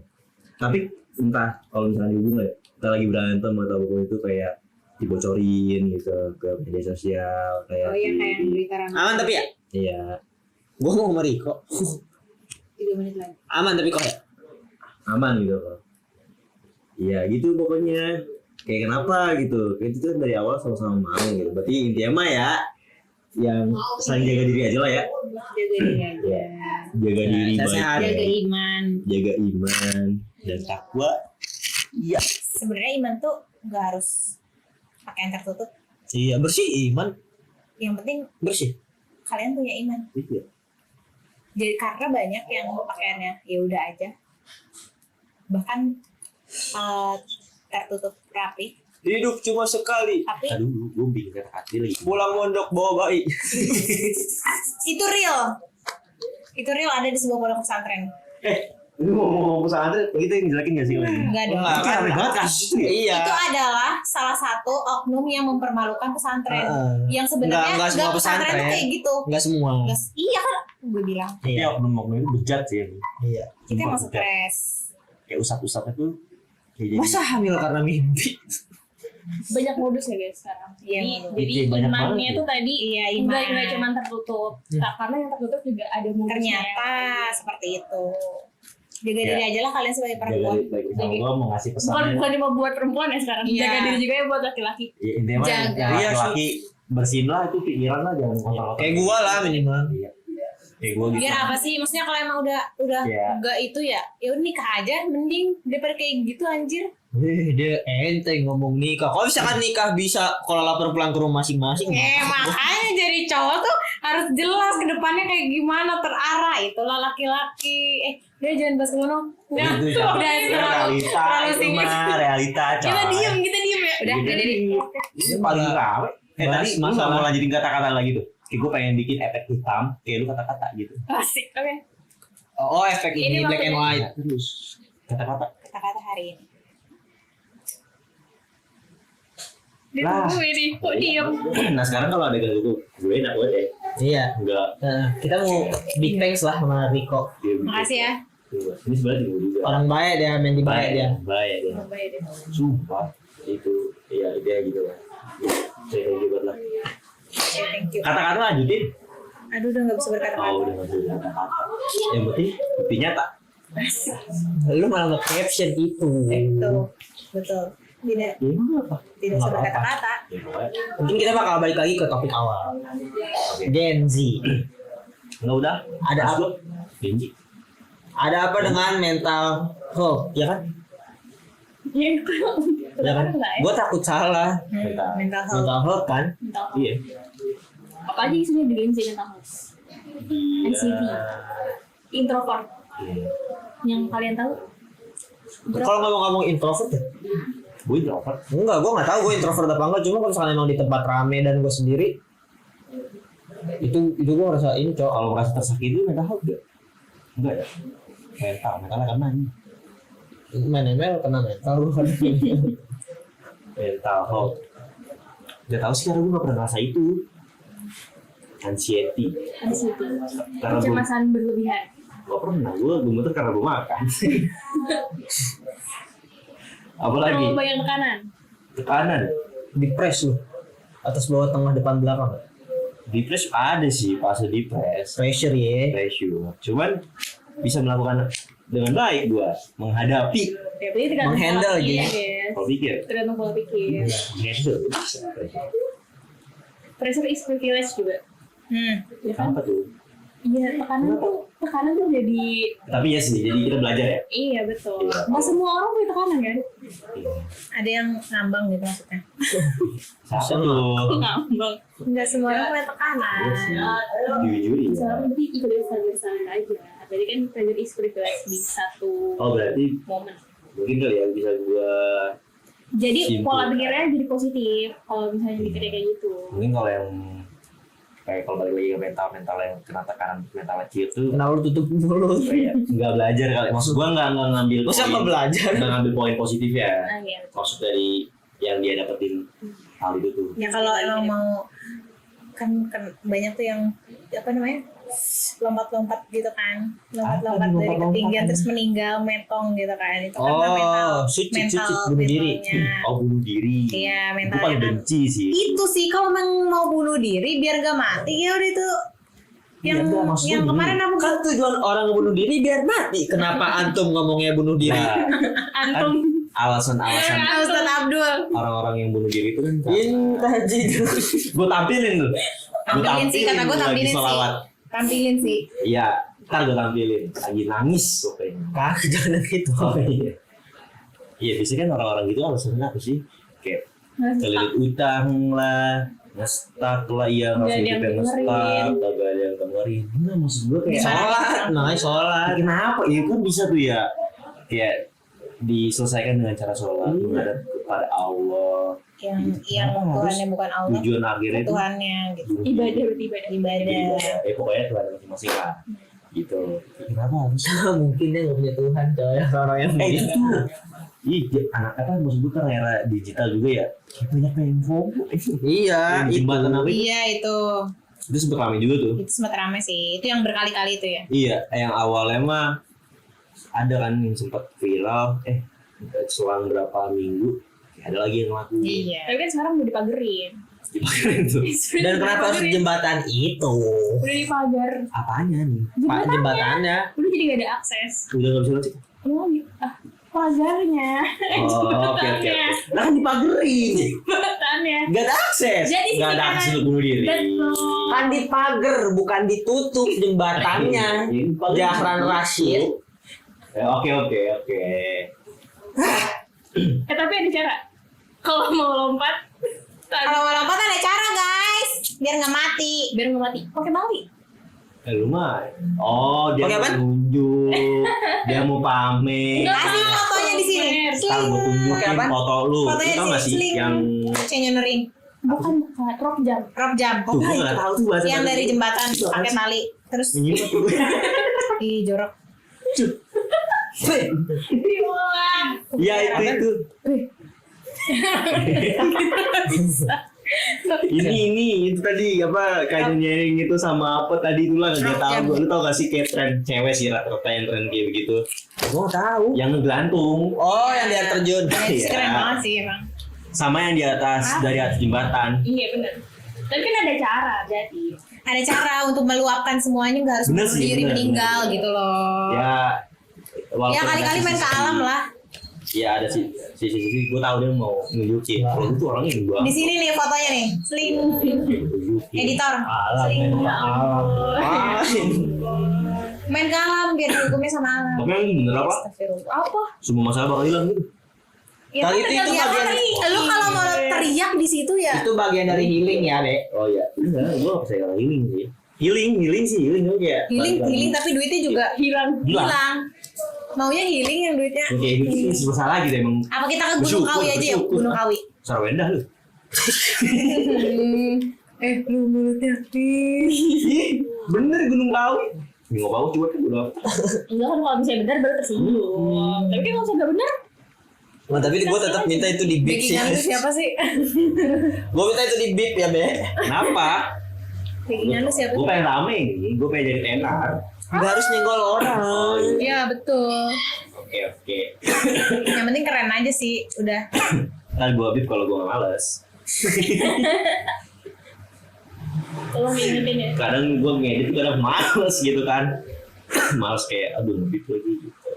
Tapi entah kalau misalnya di hubungan, kita lagi berantem atau apapun itu kayak dibocorin gitu ke media sosial kayak Oh iya, kayak yang berita rame. Aman tapi ya? iya Gua mau sama Riko. 3 menit lagi. Aman tapi kok ya? aman gitu loh. Iya gitu pokoknya. Kayak kenapa gitu? Kayak itu kan dari awal sama-sama mau gitu. Berarti intinya mah ya yang saling jaga diri aja lah ya. Jaga diri aja. Jaga diri saya baik. sehat. Jaga iman. Jaga iman dan takwa. Iya. Sebenarnya iman tuh nggak harus pakaian tertutup. Iya, bersih iman. Yang penting Bersih. kalian punya iman. Iya. Jadi karena banyak yang pakaiannya ya udah aja. Bahkan tertutup rapi. Hidup cuma sekali. Tapi Aduh, gue bikin kata-kata lagi. Pulang mondok bawa bayi. itu real. Itu real ada di sebuah pondok pesantren. Ini ngomong pesantren, kita yang jelekin gak sih lagi? Enggak dong. Enggak. Itu rame banget kasus itu ya? Iya. Itu adalah salah satu oknum yang mempermalukan pesantren. Enggak Yang sebenarnya semua enggak pesantren pesantren. tuh kayak gitu. Enggak semua. Iya kan gue bilang. Iya, oknum-oknum itu bejat sih. Iya. Kita emang Bejat. stres. Kayak usap-usapnya tuh kayak jadi Masa hamil karena mimpi? Banyak modus ya guys sekarang. Iya, Jadi, modus. jadi Iya, banyak imannya banget tuh tadi Iya, enggak iman. cuma tertutup. Nah, karena yang tertutup juga ada modusnya. Ternyata seperti itu. Jaga Ya. diri aja lah kalian sebagai jaga perempuan. diri baik sama gue mau ngasih Bukan pesannya. bukan cuma buat perempuan ya sekarang. Iya. Jaga diri juga ya buat laki-laki. Ya, intinya mah Jaga. yang Iya, laki-laki bersihin lah itu pikiran lah jangan kotor-kotor. Kayak gua lah minimal. Iya. Kayak gue gitu. Biar apa sih? Maksudnya kalau emang udah Iya. enggak itu ya udah nikah aja mending daripada kayak gitu anjir. Dia enteng ngomong nikah. Kalau misalkan nikah bisa kalau lapar pulang ke rumah masing-masing. Makanya jadi cowok tuh harus jelas ke depannya kayak gimana terarah. Itulah laki-laki. Dia jangan bahas kemana. Nah, Itu udah realita terlalu itu singkat. mah realita Kita coy. diem ya. Udah Gitu. jadi Ini paling rame. Bahas Tadi lu masalah. gak mau lanjutin kata-kata lagi tuh. Kayak gue pengen bikin efek hitam kayak lu kata-kata gitu. Asik. Oke. Oh, efek ini Ini black and maksudnya- white. Terus Kata-kata. kata-kata hari ini. Ditungguin nih, kok diem? Nah sekarang kalau ada gitu, gue enak banget ya. Iya. Enggak. Kita mau big thanks lah sama Riko. Makasih ya. Ini sebenarnya juga. Orang baik dia, main di baik dia. Baik dia. Baik deh. Sumpah itu ya dia gitu lah. Saya kayak gitu lah. Thank you. Kata-kata lanjutin. Aduh udah nggak bisa berkata-kata. Oh udah nggak bisa kata-kata. Yang penting bukti nyata. Lu malah nge-caption itu. Itu betul. Tidak Ya emang apa? tidak bisa berkata-kata. Ya pokoknya. Mungkin kita bakal balik lagi ke topik awal. Gen Z. Enggak udah. Ada Mas apa? gua, Genji. Ada apa dengan mental health? Ya kan? Ya, Ya kan? enggak ya? Gue takut salah. Mental health. Mental health kan? Mental health. Iya. Apa aja isinya di Gen Z mental health? NCT. Introvert. Iya. Yang kalian tahu? Kalau ngomong-ngomong introvert ya? Gue introvert. Enggak, gue nggak tahu gue introvert apa enggak. Cuma kalau misalkan emang di tempat rame dan gue sendiri, itu gue ngerasa ini cowok. Kalau merasa tersakiti mental health gak? Enggak ya? Mentalnya karena ini. Main ML kena mental gue. Mental health. Gak tau sih karena gue gak pernah ngerasa itu. Anxiety. NCT. Karena gue Kecemasan berlebihan. gak pernah. Gue gemeter karena gue makan. Apalagi Kalau banyak tekanan. tekanan. Depres lu. Atas bawah tengah depan belakang. Depres ada sih fase depres. Pressure ya. Pressure. Cuman bisa melakukan dengan baik gue menghadapi. Ya, berarti tergantung Menghandle pola pikir, gitu. guys. Kalau pikir. Tergantung pola pikir. Pressure. Pressure is privilege juga. Ya kan? Apa tuh? Iya, tekanan tuh jadi Tapi ya sih, jadi kita belajar ya. iya betul. Iya. Nggak semua orang punya tekanan kan? Ada yang ngambang gitu maksudnya. Siapa tuh? Ngambang. Enggak semua orang punya tekanan. Jujur ya. Misalnya berarti ikut standar aja. Berarti kan pressure is privilege di satu Oh berarti momen. mungkin kali ya bisa gua Jadi Simpul. pola pikirnya jadi positif kalau misalnya mikirnya kayak gitu. mungkin kalau yang kayak kalau balik lagi ke mental yang kena tekanan mental kecil tuh Kenapa lu tutup mulut? kayak nggak belajar kali. Maksud gua nggak ngambil Lu siapa belajar? nggak ngambil poin positif ya. Nah, iya. Maksud dari yang dia dapetin hal itu tuh. Ya kalau emang mau kan banyak tuh yang apa namanya lompat-lompat gitu kan, lompat-lompat Apa nih, dari lompat-lompat ketinggian apa? terus meninggal metong gitu kan, itu karena Oh, suicide, bunuh diri. Oh bunuh diri. Iya, Itu mentalnya paling kan. benci sih. Itu sih kalau emang mau bunuh diri biar gak mati ya udah itu yang Iya, enggak, maksud yang gua kemarin aku Kan tujuan orang bunuh diri biar mati. Kenapa antum ngomongnya bunuh diri? Nah, Antum alasan-alasan Ustaz Abdul orang-orang yang bunuh diri itu kan Intaji. gue tampilin tuh. tampilin sih, kata gue lagi tampilin sih, sholawat. tampilin sih. Iya, ntar gue tampilin lagi nangis pokoknya. Kak, jangan gitu. Oh iya. Iya, biasanya kan orang-orang gitu alasannya apa sih? Kayak kelilit utang lah, ngestak lah, iya Nggak ngasih ada hidup yang yang ngestak, dengerin. kagak ada yang dengerin. Enggak, maksud gue kayak Sholat, makanya sholat. kenapa? Iya kan bisa tuh ya, kayak diselesaikan dengan cara sholat, menghadap kepada Allah. yang Kenapa Tuhannya bukan Allah, Tujuan akhirnya itu Tuhannya gitu. ibadah berarti ibadah. Ibadah. pokoknya Tuhan masing-masing lah. Gitu. Kenapa harus? Mungkin dia nggak punya Tuhan, coy. Orang yang Itu tuh. Ih, anak apa maksud gue kan era digital juga ya. Kayak banyak yang FOMO. Iya, Yang itu. jembatan apa itu? Iya itu Sempat ramai juga tuh. sempat ramai sih, itu yang berkali-kali itu ya. Iya, yang awalnya mah ada kan yang sempat viral. Selang berapa minggu ada lagi yang ngelakuin. Iya. Tapi kan sekarang udah dipagerin. Dipakai tuh. Dan kenapa harus jembatan itu? Udah dipagar. Apanya nih? Pak jembatannya. Udah jadi gak ada akses. Udah nggak bisa lagi. Pagarnya. Oh, oke. Nah kan dipagerin. Jembatannya. Gak ada akses. Jadi Gak ada sisi akses kanan. untuk bunuh diri. Betul. Kan dipager, bukan ditutup jembatannya. Jahran Rashid. Oke. Tapi ada cara. Kalau mau lompat, Kalau mau lompat ada cara guys, biar nggak mati. biar nggak mati. Pakai tali. Lu mah. Oh, dia Oke, mau Ban? nunjuk. Dia mau pamer. Kasih fotonya di sini. Ntar Sling. gue tunjukin Oke, apaan? foto lu. Fotonya Lu tau di gak sih sling. yang Cenyoring. Bukan drop jam. Rope jump. tuh gue gak tau tuh bahasa Yang dari jembatan pakai tali. Terus Menyimak tuh gue. di jorok. Ya itu. Ini itu tadi apa kayak nyaring itu sama apa tadi itulah nggak tahu. Lu tau gak sih kayak tren cewek sih rata-rata yang tren kayak begitu. Gua nggak tahu. Yang ngegelantung. Oh, yang di air terjun. Iya. Keren banget sih emang. Sama yang di atas dari atas jembatan. Iya benar. Tapi kan ada cara jadi. Ada cara untuk meluapkan semuanya, nggak harus Bener bunuh sih, diri bener, meninggal bener. gitu loh. Ya. Ya kali-kali main ke alam lah. Iya ada sih. Gue tahu dia mau nunjukin. Kalau itu orangnya gede banget. Di sini nih fotonya nih, Sling editor. Alam. Sling. Alam. Main ke alam biar dihukumnya sama alam. Tapi yang bener apa? Astagfirullah. Apa? Semua masalah bakal hilang gitu. Ya Kali kan itu tergantung bagian- lu kalau mau teriak di situ ya. Itu bagian dari healing ya, Dek. Oh iya. Enggak, gue gak percaya kalau healing sih. Healing sih, healing tuh kayak Healing tapi duitnya juga Hilang. hilang. Maunya healing yang duitnya. Kayak hidup itu masalah gitu emang. Apa kita ke Gunung Bersyukur, Kawi aja ya? bersyukur. Gunung Kawi. Sarawendah lu. Lu mulutnya. Bener Gunung Kawi. Gunung Kawi coba kan udah. Enggak kan kalau misalnya benar baru tersinggung. Tapi kan kalau misalnya nggak benar, Nah, tapi gue tetap minta itu di beep sih. Backingan lu siapa sih? Gue minta itu di beep ya, Be. Kenapa? Backingan lu siapa Gue sih? pengen rame nih, gue pengen jadi tenar. Gak harus nyenggol orang. Iya betul. Oke. Yang penting keren aja sih. Udah. Ntar gue bip kalau gue gak males. tolong diingetin ya. Kadang gue ngedit kadang males gitu kan. Males kayak aduh bip lagi gitu.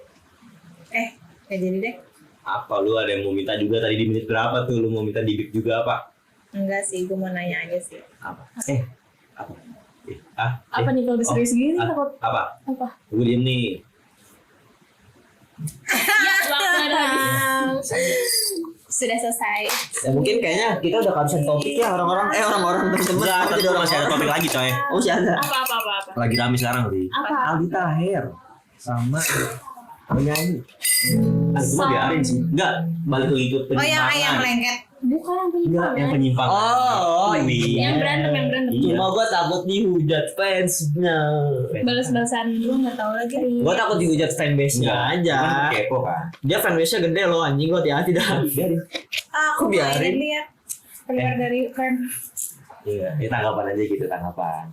Gak jadi deh. Apa lu ada yang mau minta juga tadi di menit berapa tuh lu mau minta di bip juga apa? Enggak sih, gue mau nanya aja sih. Apa? Apa? Apa nih kalau udah serius gini takut Apa? apa? Gue diem nih. Ya, waktu ada habis. Sudah selesai. Ya mungkin kayaknya kita udah kehabisan topik ya orang-orang teman-teman. Enggak, tapi masih ada topik lagi coy. Oh, masih ada. Apa? Lagi rame sekarang nih. Apa? Aldi Taher sama penyanyi. Cuma biarin sih. Enggak, balik lagi ke Oh yang penyimpangan. ayam lengket. Bukan yang Enggak, penyimpangan. yang penyimpangan. Oh, Wih. Yang berantem. Iya. Cuma gue takut dihujat fansnya. Balas-balasan gue nggak tahu lagi. Gue takut dihujat fanbase-nya aja. Cuman kepo kan. Dia fanbase-nya gede loh anjing, gue hati-hati dah. Biarin. Aku Biarin. ini lihat. Keluar dari fan. Iya, ya tanggapan aja gitu tanggapan.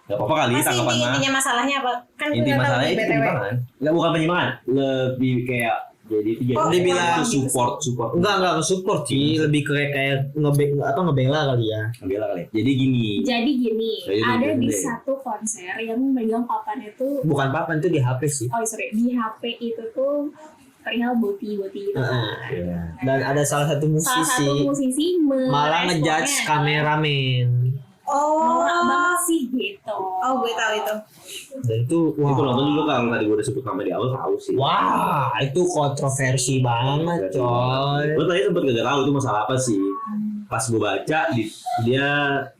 Gak apa-apa kali Masih tanggapan mah. intinya masalahnya apa? Kan gue Inti nggak tahu masalahnya nih itu BTW. penyimpangan. Enggak bukan penyimpangan, lebih kayak jadi itu jadi Oh, dibilang itu support. Enggak support sih, lebih kayak ngebela kali ya. Ngebela kali. Jadi gini. Jadi gini, Jadi ada di gini. satu konser yang megang papan itu, Bukan papan itu di HP sih. di HP itu tuh perihal boti gitu. Heeh. Iya. Dan ada salah satu Salah satu musisi musisi malah ngejudge kameramen. Oh. Norak banget sih gitu. Oh gue tahu itu. Dan itu Itu nonton juga kalau tadi gue udah sebut nama di awal tahu sih. wah, itu kontroversi banget, coy. Gue tadi sempet gak tahu itu masalah apa sih. Pas gue baca dia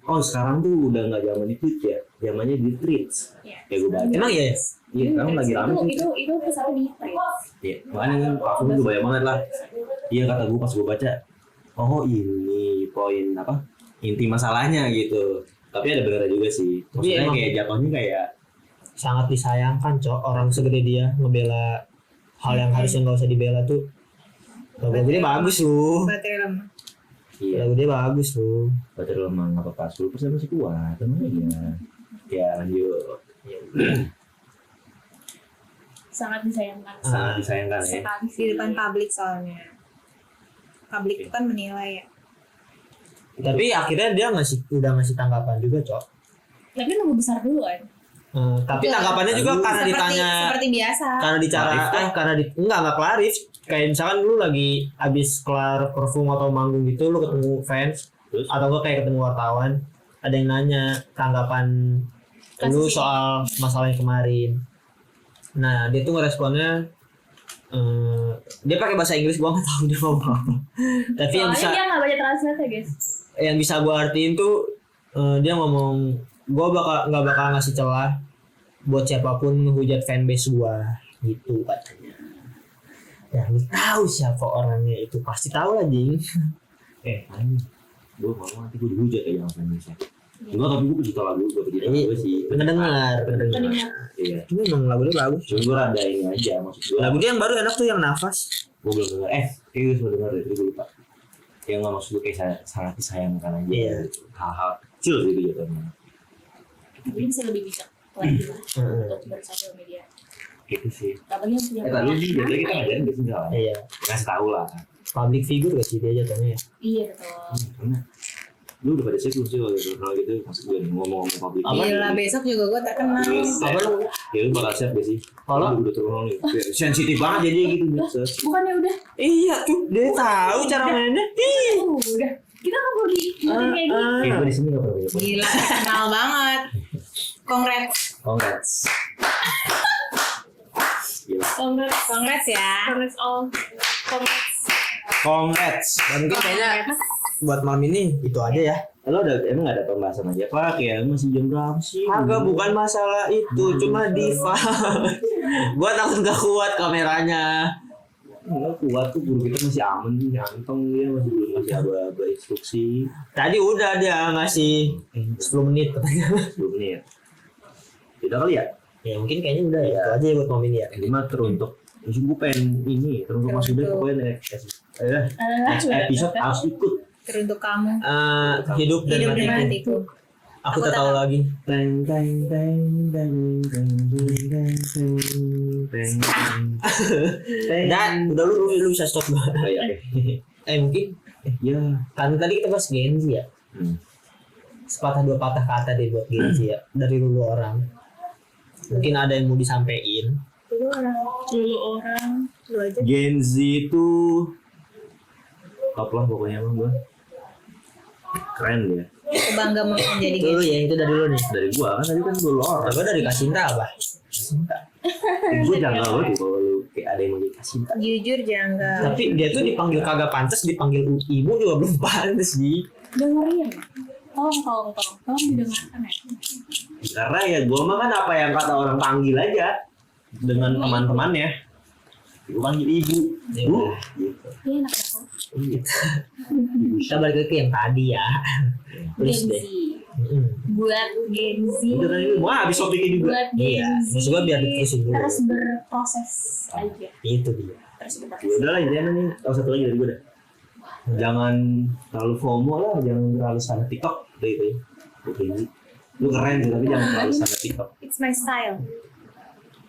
sekarang tuh udah nggak zaman di tweet ya, zamannya di tweets. Iya. Ya gue baca. Emang iya? Iya, sekarang lagi rame tuh. Itu pesawat di Threads. Iya, makanya kan platform tuh banyak banget lah. Iya kata gue pas gue baca, oh ini poin apa? Inti masalahnya gitu. Tapi ada benernya juga sih. Maksudnya emang. kayak jatuhnya kayak Sangat disayangkan, cok. Orang segede dia ngebela hal yang harusnya nggak usah dibela tuh. Lagu dia bagus lu. Baterai lemah. iya, Lagu dia bagus lu. baterai lemah nggak apa-apa, 10% masih kuat, tenang aja. Ya lanjut. Sangat disayangkan. Sangat disayangkan ya. Sekali Di depan publik soalnya. Publik itu kan menilai ya. Tapi akhirnya dia udah ngasih tanggapan juga, cok. Tapi nunggu besar dulu kan. Tapi tanggapannya juga karena ditanya, Seperti biasa. karena dicara, Clarif enggak clarif. Kayak misalkan lu lagi abis kelar perform atau manggung gitu, lu ketemu fans, Terus? atau enggak kayak ketemu wartawan, ada yang nanya tanggapan lu Kasus soal masalah yang kemarin. Nah, dia tuh ngeresponnya, dia pakai bahasa Inggris, gua nggak tahu dia ngomong apa. Tapi yang Soalnya bisa dia nggak baca translate ya guys. yang bisa gua artiin tuh, dia ngomong, gua nggak bakal ngasih celah buat siapapun ngehujat fanbase gua, gitu katanya. Ya lu tahu siapa orangnya itu, pasti tahu lah Jing. Anjing. Gue mau nanti gue dihujat ya jangan Indonesia. Enggak, tapi gue pecinta lagu, gue pecinta lagu sih. Pendengar. Iya. Ini emang lagu dia bagus. Cuma gue rada ini aja, maksud gue. Lagu dia yang baru enak tuh yang nafas. Gue belum denger. Kayaknya gue sudah denger deh, tapi gue lupa. Ya nggak maksud gue kayak sangat disayangkan aja. Iya. Hal-hal kecil gitu jatuhnya. Tapi bisa lebih bijak lagi lah untuk bersosial media. Gitu sih. Apalagi yang punya Tadi sih jadi kita ngajarin gitu nggak? Iya. Ngasih tahu lah. Public figure gak sih dia jatuhnya ya? Iya betul. Karena lu udah pada sih sih kalau gitu maksud gue ngomong-ngomong publik. Gila, besok juga gue terkenal. Apa lu? Ya lu bakal siap gak sih? Kalau udah terkenal nih. Sensitif banget jadi gitu. Bukannya udah? iya tuh dia tahu cara mainnya. Udah. Kita nggak perlu di kayak gitu. Kayak gue di sini nggak perlu. Gila, terkenal banget. Congrats. Congrats. Gila. Congrats ya. Congrats all. Congrats. Congrats. Dan mungkin kayaknya buat malam ini itu aja ya. Lo emang gak ada pembahasan aja apa? Kayak masih jam berapa sih? Agak bukan masalah itu, cuma Diva. Gua takut gak kuat kameranya. Enggak kuat tuh guru kita masih aman sih, nyanteng dia masih belum ngasih aba-aba instruksi. Tadi udah dia ngasih 10 menit katanya. 10 menit. Udah kali ya? Ya mungkin kayaknya udah ya. Itu aja ya buat malam ini ya. Ini mah teruntuk. Terus gue pengen ini, teruntuk Mas Uda pokoknya next episode harus ikut. Teruntuk kamu. Hidup dan Hidup dengan matiku. hatiku. Aku tak tahu lagi. Teng teng teng teng teng teng teng teng. Dan udah lu bisa stop gak? Oh iya, oke. Mungkin Ya. kan tadi kita bahas Gen Z ya. Sepatah dua patah kata deh buat Gen Z ya dari dulu orang. Mungkin ada yang mau disampaikan. Dulu orang. Lu aja. Gen Z itu top lah pokoknya emang gue. Keren dia. Aku bangga menjadi Dulu Gen Z. ya itu dari dulu nih. Dari gua kan tadi kan dulu orang. Coba dari Kasinta apa? Gue jangan lu tuh kalau lu kayak ada yang mau dikasih. Jujur janggal. Tapi dia tuh dipanggil kagak pantas, dipanggil ibu juga belum pantas sih. Dengerin. Tolong didengarkan ya. Karena ya gua mah kan apa yang kata orang panggil aja dengan teman-temannya. Gua panggil ibu. Bu. Gitu. Iya enak banget. Kita balik ke yang tadi ya. Gen Please Z. deh. Buat Gen Z. Udah kan ini wah habis topiknya juga. Buat Gen Iya, Z. maksud gua biar diterusin dulu. Terus berproses aja. Itu dia. Terus Ya berproses. udah lah intinya nih. Tahu satu lagi dari gua dah. Jangan terlalu FOMO lah, jangan terlalu sana TikTok udah itu ya. Oke, lu keren sih tapi jangan terlalu sana TikTok. It's my style.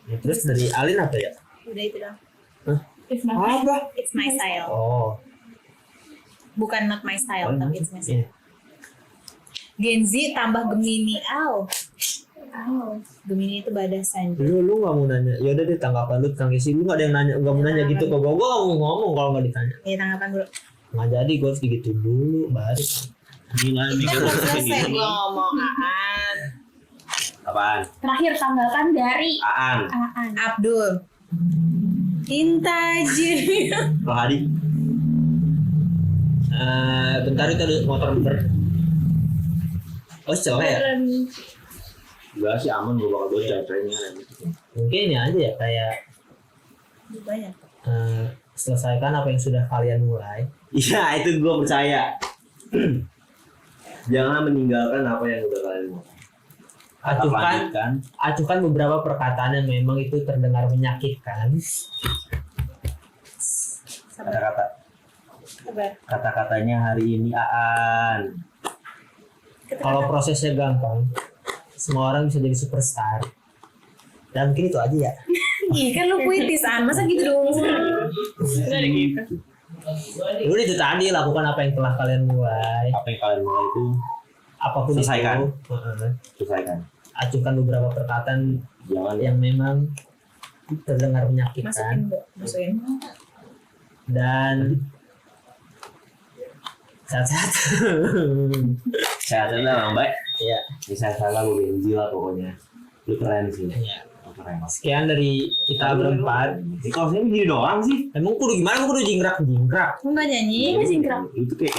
Ya, terus dari Alin apa ya? Udah itu dong. It's not Apa? It's my style. Oh, Bukan not my style, tapi it's my iya. style. Gen Z tambah Gemini. Gemini itu badasan. Lu nggak mau nanya? Ya udah deh tanggapan lu tentang isi. Lu nggak ada yang nanya, nggak mau nanya gitu kok. Gua nggak mau ngomong kalau nggak ditanya. Ya tanggapan dulu. Nggak jadi, gua harus digituin dulu baru. Gila nih. Belum selesai gue ngomong Aan. Apaan? terakhir tanggapan dari Aan. Abdul. Intajir. Kalau Hadi. Bentar itu ada motor bentar. Oh celah ya? Gua sih aman gua bakal bocor trennya. Mungkin ini aja ya kayak Banyak. selesaikan apa yang sudah kalian mulai. Iya itu gua percaya. Jangan meninggalkan apa yang udah kalian mau. Acuhkan beberapa perkataan yang memang itu terdengar menyakitkan. Kata-kata. Sabar. Kata-katanya hari ini Aan. Kalau prosesnya gampang, semua orang bisa jadi superstar. Dan mungkin itu aja ya. Iya kan lu puitis An, masa gitu dong. Gak ada gitu. Udah itu tadi, lakukan apa yang telah kalian mulai. Apa yang kalian mulai itu Apapun Selesaikan. itu. selesaikan. Acuhkan beberapa perkataan Jangan yang memang terdengar menyakitkan. Masukin. Dan sehat-sehat. sehat lah Bang Baik. Ya. Bisa salah gue benji lah pokoknya. Lu keren sih. Ya. Lu keren. Sekian dari kita berempat. Ini kalau saya begini doang sih. Emang kudu gimana? Kudu jingkrak. Lu nggak nyanyi? Iya singkrang. Itu kayak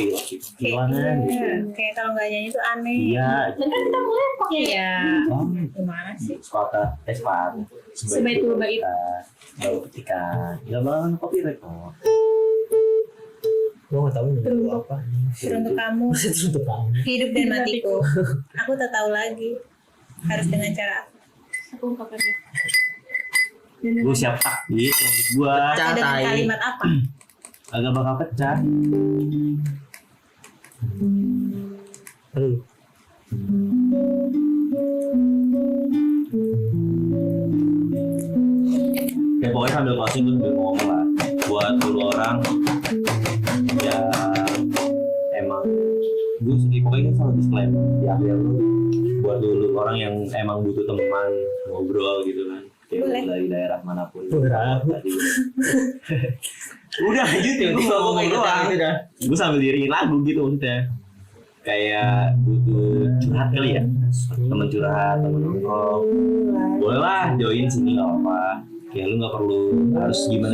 kilangan gitu. Kayak kalau nggak nyanyi itu aneh. Iya. Dan kan kita mulai pakai Iya. Bang. Gimana sih? Sepatu. Sebaik dua bait. Baru ketika. Ya bang, copyright kok. Gue nggak tahu nih apa. Teruntuk kamu. Itu untuk kamu. Hidup dan matiku. Aku tak tahu lagi. Harus dengan cara Aku ungkapkannya. Gue siap tak gitu maksud gue. Pecah dengan tai. kalimat apa? Agak bakal pecah. Aduh. Ya pokoknya sambil closing gue sambil ngomong lah buat dulu orang yang emang gue sedih pokoknya kan selalu disclaimer di akhir lu buat dulu orang yang emang butuh teman ngobrol gitu kan kayak Boleh. dari daerah manapun Udah. tadi udah lanjut ya gue ngomong doang gue sambil diringin lagu gitu maksudnya kayak butuh curhat kali ya temen curhat temen nongkrong boleh lah join sini nggak apa kayak lu nggak perlu harus gimana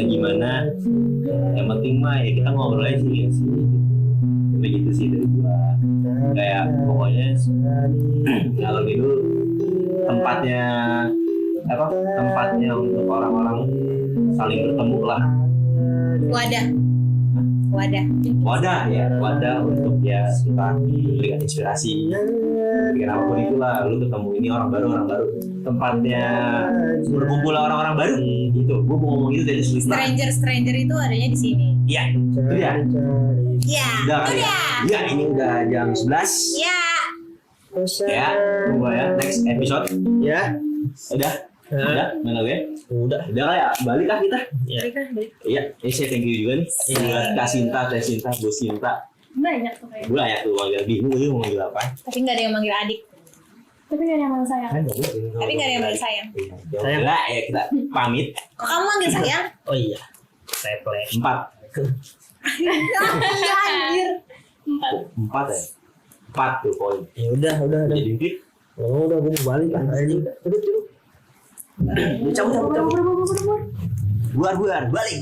yang penting mah ya kita ngobrol aja sih ya sih begitu sih dari gua kayak pokoknya kalau itu tempatnya tempatnya untuk orang-orang saling bertemu lah wadah untuk ya kita memberikan inspirasi bikin apapun itulah lu ketemu ini orang baru tempatnya berkumpul orang-orang baru gitu gua mau ngomong itu dari Sulista Stranger itu adanya di sini. iya itu ya Iya. udah kali ya iya ini udah jam 11 Iya. ya tunggu ya next episode Ya. udah mana gue udah kali ya balik lah kita iya ini saya thank you juga nih buat Kak Sinta Teh Sinta Bos Sinta Banyak tuh kayak. gue layak tuh manggil bingung gue mau manggil apa Tapi nggak ada yang manggil adik. Tapi gak ada yang manggil sayang. Tapi nggak ada yang manggil sayang. sayang lah ya kita pamit Kok kamu manggil sayang? Oh iya. Saya play. 4 Iya anjir. 4 ya 4 tuh poin Ya udah. jadi tip Oh, udah gue mau balik kan. Ayo. cabut buar balik